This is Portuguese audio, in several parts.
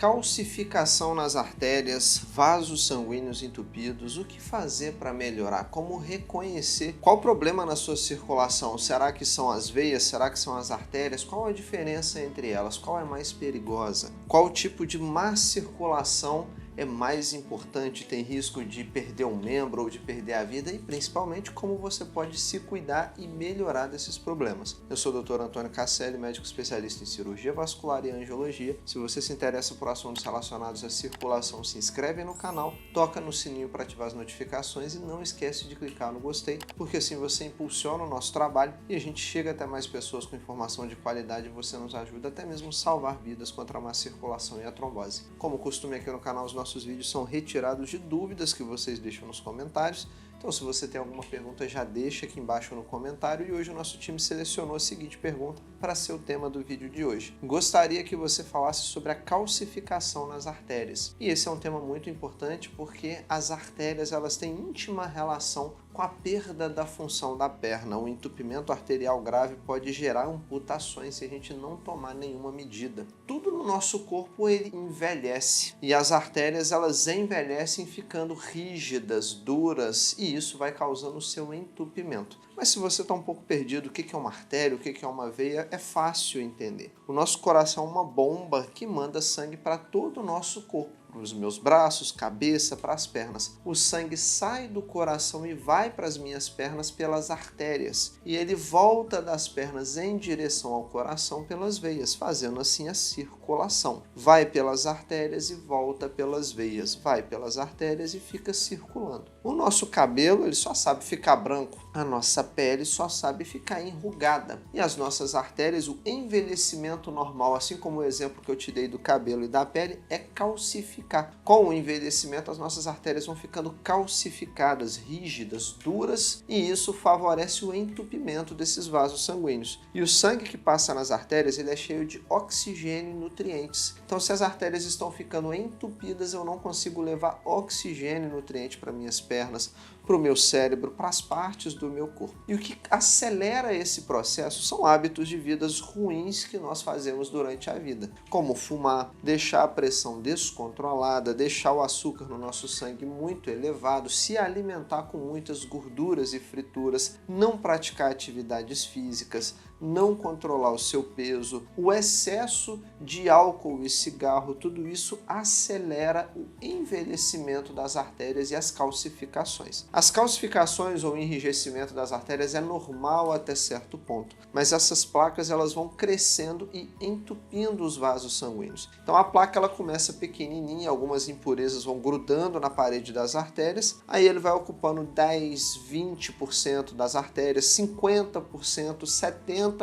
Calcificação nas artérias, vasos sanguíneos entupidos, o que fazer para melhorar? Como reconhecer qual o problema na sua circulação? Será que são as veias? Será que são as artérias? Qual a diferença entre elas? Qual é mais perigosa? Qual tipo de má circulação é mais importante, tem risco de perder um membro ou de perder a vida e principalmente como você pode se cuidar e melhorar desses problemas. Eu sou o Dr. Antônio Casselli, médico especialista em cirurgia vascular e angiologia. Se você se interessa por assuntos relacionados à circulação, se inscreve no canal, toca no sininho para ativar as notificações e não esquece de clicar no gostei, porque assim você impulsiona o nosso trabalho e a gente chega até mais pessoas com informação de qualidade e você nos ajuda até mesmo a salvar vidas contra a má circulação e a trombose. Como costume aqui no canal, os nossos vídeos são retirados de dúvidas que vocês deixam nos comentários. Então, se você tem alguma pergunta, já deixa aqui embaixo no comentário. E hoje o nosso time selecionou a seguinte pergunta para ser o tema do vídeo de hoje. Gostaria que você falasse sobre a calcificação nas artérias. E esse é um tema muito importante porque as artérias elas têm íntima relação com a perda da função da perna. O entupimento arterial grave pode gerar amputações se a gente não tomar nenhuma medida. Tudo no nosso corpo ele envelhece e as artérias elas envelhecem ficando rígidas, duras e isso vai causando o seu entupimento. Mas se você está um pouco perdido, o que é uma artéria, o que é uma veia, é fácil entender. O nosso coração é uma bomba que manda sangue para todo o nosso corpo. Para os meus braços, cabeça, para as pernas. O sangue sai do coração e vai para as minhas pernas pelas artérias. E ele volta das pernas em direção ao coração pelas veias, fazendo assim a circulação. Vai pelas artérias e volta pelas veias. Vai pelas artérias e fica circulando. O nosso cabelo ele só sabe ficar branco. A nossa pele só sabe ficar enrugada. E as nossas artérias, o envelhecimento normal, assim como o exemplo que eu te dei do cabelo e da pele, é calcificar. Com o envelhecimento, as nossas artérias vão ficando calcificadas, rígidas, duras, e isso favorece o entupimento desses vasos sanguíneos. E o sangue que passa nas artérias, ele é cheio de oxigênio e nutrientes. Então, se as artérias estão ficando entupidas, eu não consigo levar oxigênio e nutriente para minhas pernas, para o meu cérebro, para as partes do meu corpo. E o que acelera esse processo são hábitos de vidas ruins que nós fazemos durante a vida, como fumar, deixar a pressão descontrolada, deixar o açúcar no nosso sangue muito elevado, se alimentar com muitas gorduras e frituras, não praticar atividades físicas, não controlar o seu peso, o excesso de álcool e cigarro, tudo isso acelera o envelhecimento das artérias e as calcificações. As calcificações ou enrijecimento das artérias é normal até certo ponto, mas essas placas elas vão crescendo e entupindo os vasos sanguíneos. Então a placa ela começa pequenininha, algumas impurezas vão grudando na parede das artérias, aí ele vai ocupando 10, 20% das artérias, 50%, 70%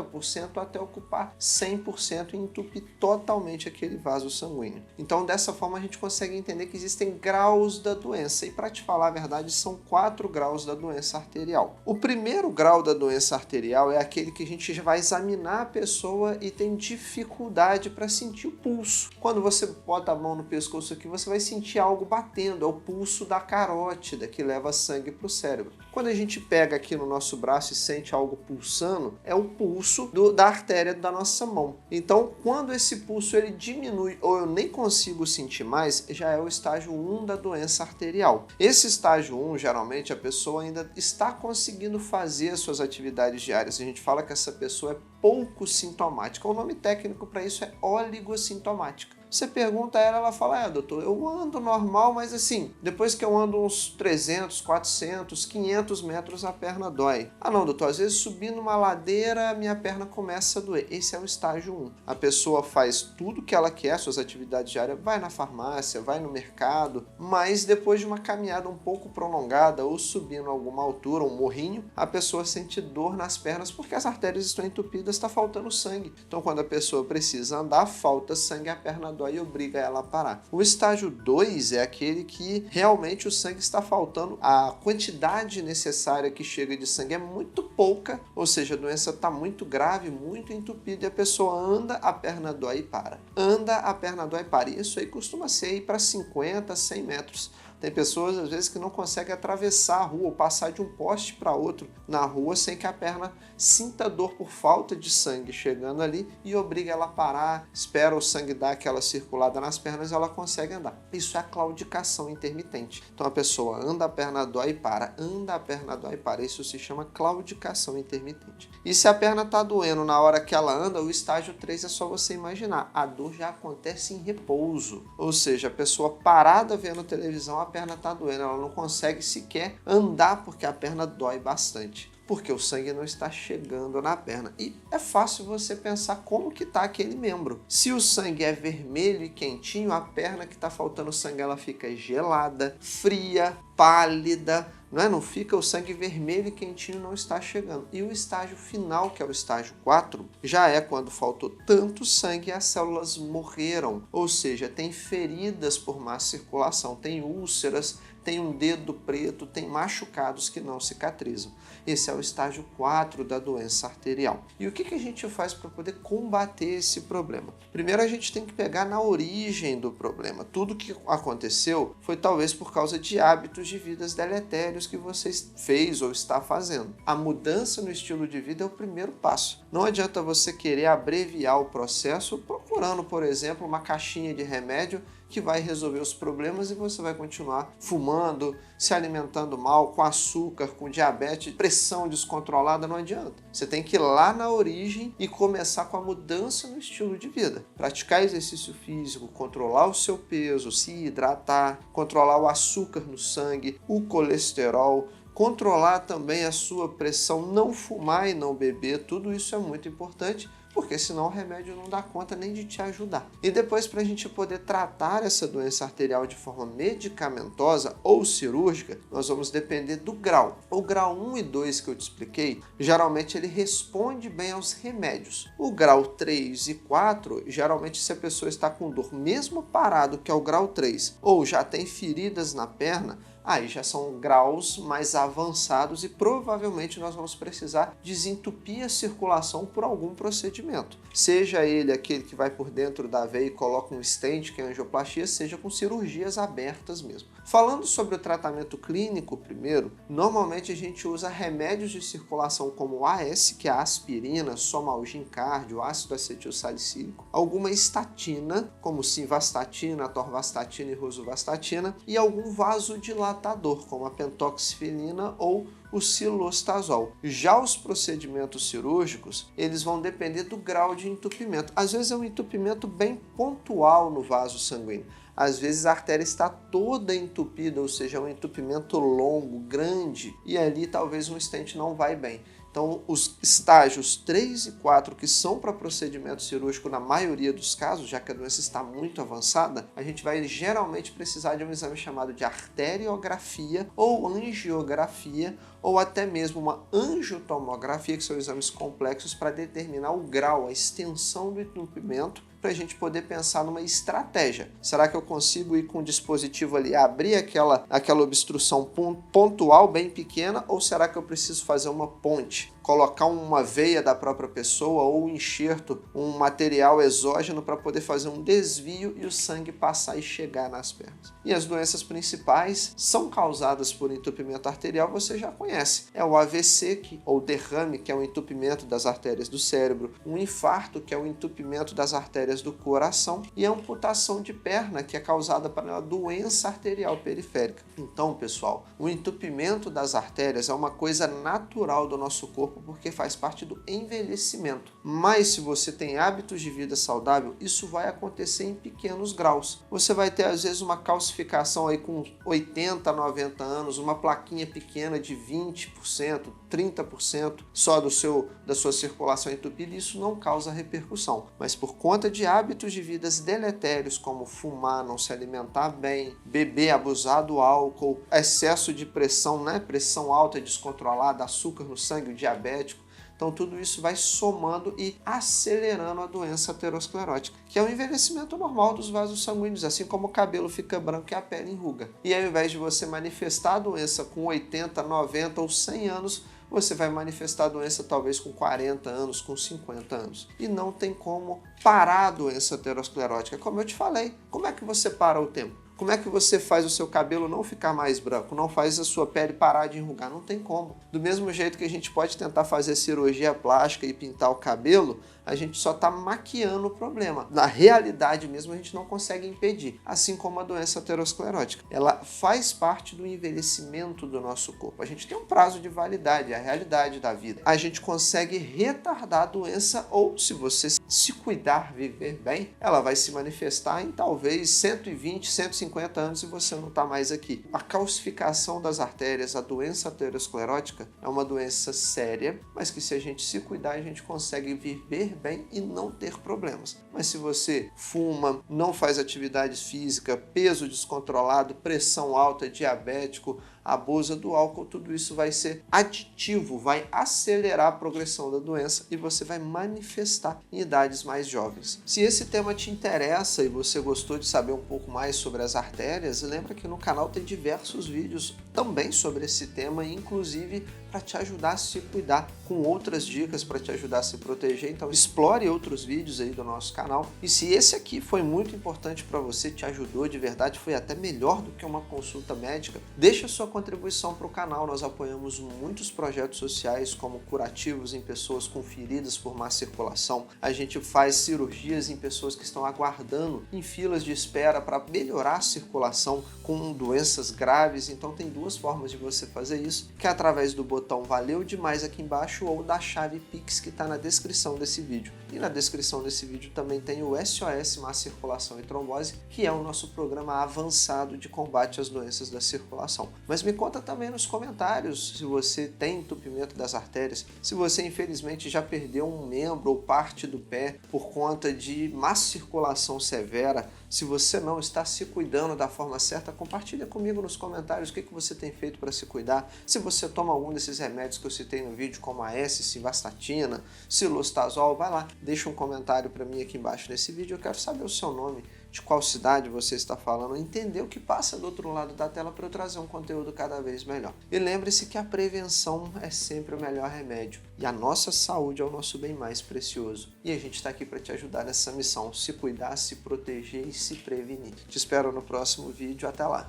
até ocupar 100% e entupir totalmente aquele vaso sanguíneo. Então dessa forma a gente consegue entender que existem graus da doença e para te falar a verdade são 4 graus da doença arterial. O primeiro grau da doença arterial é aquele que a gente vai examinar a pessoa e tem dificuldade para sentir o pulso. Quando você bota a mão no pescoço aqui, você vai sentir algo batendo, é o pulso da carótida que leva sangue para o cérebro. Quando a gente pega aqui no nosso braço e sente algo pulsando, é o pulso da artéria da nossa mão. Então, quando esse pulso ele diminui ou eu nem consigo sentir mais, já é o estágio 1 da doença arterial. Esse estágio 1, geralmente, a pessoa ainda está conseguindo fazer as suas atividades diárias. A gente fala que essa pessoa é pouco sintomática. O nome técnico para isso é oligossintomática. Você pergunta a ela, ela fala, doutor, eu ando normal, mas assim, depois que eu ando uns 300, 400, 500 metros, a perna dói. Ah não, doutor, às vezes subindo uma ladeira, minha perna começa a doer. Esse é o estágio 1. A pessoa faz tudo que ela quer, suas atividades diárias, vai na farmácia, vai no mercado, mas depois de uma caminhada um pouco prolongada ou subindo alguma altura, um morrinho, a pessoa sente dor nas pernas porque as artérias estão entupidas, está faltando sangue. Então, quando a pessoa precisa andar, falta sangue, a perna dói e obriga ela a parar. O estágio 2 é aquele que realmente o sangue está faltando, a quantidade necessária que chega de sangue é muito pouca, ou seja, a doença está muito grave, muito entupida e a pessoa anda, a perna dói e para. Anda, a perna dói e para. E isso aí costuma ser ir para 50, 100 metros. Tem pessoas, às vezes, que não conseguem atravessar a rua ou passar de um poste para outro na rua sem que a perna sinta dor por falta de sangue chegando ali e obriga ela a parar, espera o sangue dar aquela circulada nas pernas e ela consegue andar. Isso é a claudicação intermitente. Então a pessoa anda, a perna dói e para, anda, a perna dói e para. Isso se chama claudicação intermitente. E se a perna está doendo na hora que ela anda, o estágio 3 é só você imaginar. A dor já acontece em repouso. Ou seja, a pessoa parada vendo televisão, a perna está doendo. Ela não consegue sequer andar porque a perna dói bastante. Porque o sangue não está chegando na perna. E é fácil você pensar como que está aquele membro. Se o sangue é vermelho e quentinho, a perna que está faltando sangue, ela fica gelada, fria, pálida, não fica o sangue vermelho e quentinho, não está chegando. E o estágio final, que é o estágio 4, já é quando faltou tanto sangue e as células morreram. Ou seja, tem feridas por má circulação, tem úlceras, tem um dedo preto, tem machucados que não cicatrizam. Esse é o estágio 4 da doença arterial. E o que a gente faz para poder combater esse problema? Primeiro a gente tem que pegar na origem do problema. Tudo que aconteceu foi talvez por causa de hábitos de vida deletérios que você fez ou está fazendo. A mudança no estilo de vida é o primeiro passo. Não adianta você querer abreviar o processo procurando, por exemplo, uma caixinha de remédio que vai resolver os problemas e você vai continuar fumando, se alimentando mal, com açúcar, com diabetes, pressão descontrolada, não adianta. Você tem que ir lá na origem e começar com a mudança no estilo de vida. Praticar exercício físico, controlar o seu peso, se hidratar, controlar o açúcar no sangue, o colesterol, controlar também a sua pressão, não fumar e não beber, tudo isso é muito importante, porque senão o remédio não dá conta nem de te ajudar. E depois, para a gente poder tratar essa doença arterial de forma medicamentosa ou cirúrgica, nós vamos depender do grau. O grau 1 e 2 que eu te expliquei, geralmente ele responde bem aos remédios. O grau 3 e 4, geralmente se a pessoa está com dor, mesmo parado, que é o grau 3, ou já tem feridas na perna, aí já são graus mais avançados e provavelmente nós vamos precisar desentupir a circulação por algum procedimento. Seja ele aquele que vai por dentro da veia e coloca um stent, que é a angioplastia, seja com cirurgias abertas mesmo. Falando sobre o tratamento clínico primeiro, normalmente a gente usa remédios de circulação como o AS, que é a aspirina, Somalgin Cardio, ácido acetil salicílico, alguma estatina, como simvastatina, atorvastatina e rosuvastatina, e algum vasodilatador, como a pentoxifilina ou o cilostazol. Já os procedimentos cirúrgicos, eles vão depender do grau de entupimento. Às vezes é um entupimento bem pontual no vaso sanguíneo. Às vezes a artéria está toda entupida, ou seja, é um entupimento longo, grande, e ali talvez um stent não vai bem. Então, os estágios 3 e 4, que são para procedimento cirúrgico na maioria dos casos, já que a doença está muito avançada, a gente vai geralmente precisar de um exame chamado de arteriografia ou angiografia, ou até mesmo uma angiotomografia, que são exames complexos para determinar o grau, a extensão do entupimento, para a gente poder pensar numa estratégia. Será que eu consigo ir com o dispositivo ali, abrir aquela obstrução pontual bem pequena, ou será que eu preciso fazer uma ponte? Colocar uma veia da própria pessoa ou um enxerto, um material exógeno para poder fazer um desvio e o sangue passar e chegar nas pernas. E as doenças principais são causadas por entupimento arterial, você já conhece. É o AVC, ou derrame, que é o entupimento das artérias do cérebro, um infarto, que é o entupimento das artérias do coração, e a amputação de perna, que é causada por uma doença arterial periférica. Então, pessoal, o entupimento das artérias é uma coisa natural do nosso corpo, porque faz parte do envelhecimento. Mas se você tem hábitos de vida saudável, isso vai acontecer em pequenos graus. Você vai ter às vezes uma calcificação aí com 80, 90 anos, uma plaquinha pequena de 20%, 30% só da sua circulação entupida, e isso não causa repercussão. Mas por conta de hábitos de vida deletérios, como fumar, não se alimentar bem, beber, abusar do álcool, excesso de pressão, pressão alta e descontrolada, açúcar no sangue, o diabético, então tudo isso vai somando e acelerando a doença aterosclerótica, que é o envelhecimento normal dos vasos sanguíneos, assim como o cabelo fica branco e a pele enruga. E ao invés de você manifestar a doença com 80, 90 ou 100 anos, você vai manifestar a doença talvez com 40 anos, com 50 anos. E não tem como parar a doença aterosclerótica. Como eu te falei, como é que você para o tempo? Como é que você faz o seu cabelo não ficar mais branco? Não faz a sua pele parar de enrugar? Não tem como. Do mesmo jeito que a gente pode tentar fazer cirurgia plástica e pintar o cabelo, a gente só está maquiando o problema. Na realidade mesmo, a gente não consegue impedir. Assim como a doença aterosclerótica. Ela faz parte do envelhecimento do nosso corpo. A gente tem um prazo de validade, é a realidade da vida. A gente consegue retardar a doença ou, se você se cuidar, viver bem, ela vai se manifestar em talvez 120, 150 anos e você não está mais aqui. A calcificação das artérias, a doença aterosclerótica, é uma doença séria, mas que se a gente se cuidar, a gente consegue viver bem e não ter problemas. Mas se você fuma, não faz atividade física, peso descontrolado, pressão alta, diabético, abusa do álcool, tudo isso vai ser aditivo, vai acelerar a progressão da doença e você vai manifestar em idades mais jovens. Se esse tema te interessa e você gostou de saber um pouco mais sobre as artérias, lembra que no canal tem diversos vídeos também sobre esse tema, inclusive para te ajudar a se cuidar, com outras dicas para te ajudar a se proteger. Então explore outros vídeos aí do nosso canal. E se esse aqui foi muito importante para você, te ajudou de verdade, foi até melhor do que uma consulta médica, deixa sua contribuição para o canal. Nós apoiamos muitos projetos sociais, como curativos em pessoas com feridas por má circulação. A gente faz cirurgias em pessoas que estão aguardando em filas de espera para melhorar a circulação com doenças graves. Então tem duas formas de você fazer isso, que é através do botão valeu demais aqui embaixo ou da chave Pix que está na descrição desse vídeo. E na descrição desse vídeo também tem o SOS Má Circulação e Trombose, que é o nosso programa avançado de combate às doenças da circulação. Mas me conta também nos comentários se você tem entupimento das artérias, se você infelizmente já perdeu um membro ou parte do pé por conta de má circulação severa. Se você não está se cuidando da forma certa, compartilha comigo nos comentários o que você tem feito para se cuidar. Se você toma algum desses remédios que eu citei no vídeo, como a simvastatina, cilostazol, vai lá, deixa um comentário para mim aqui embaixo nesse vídeo. Eu quero saber o seu nome, de qual cidade você está falando, entender o que passa do outro lado da tela para eu trazer um conteúdo cada vez melhor. E lembre-se que a prevenção é sempre o melhor remédio e a nossa saúde é o nosso bem mais precioso. E a gente está aqui para te ajudar nessa missão, se cuidar, se proteger e se prevenir. Te espero no próximo vídeo, até lá!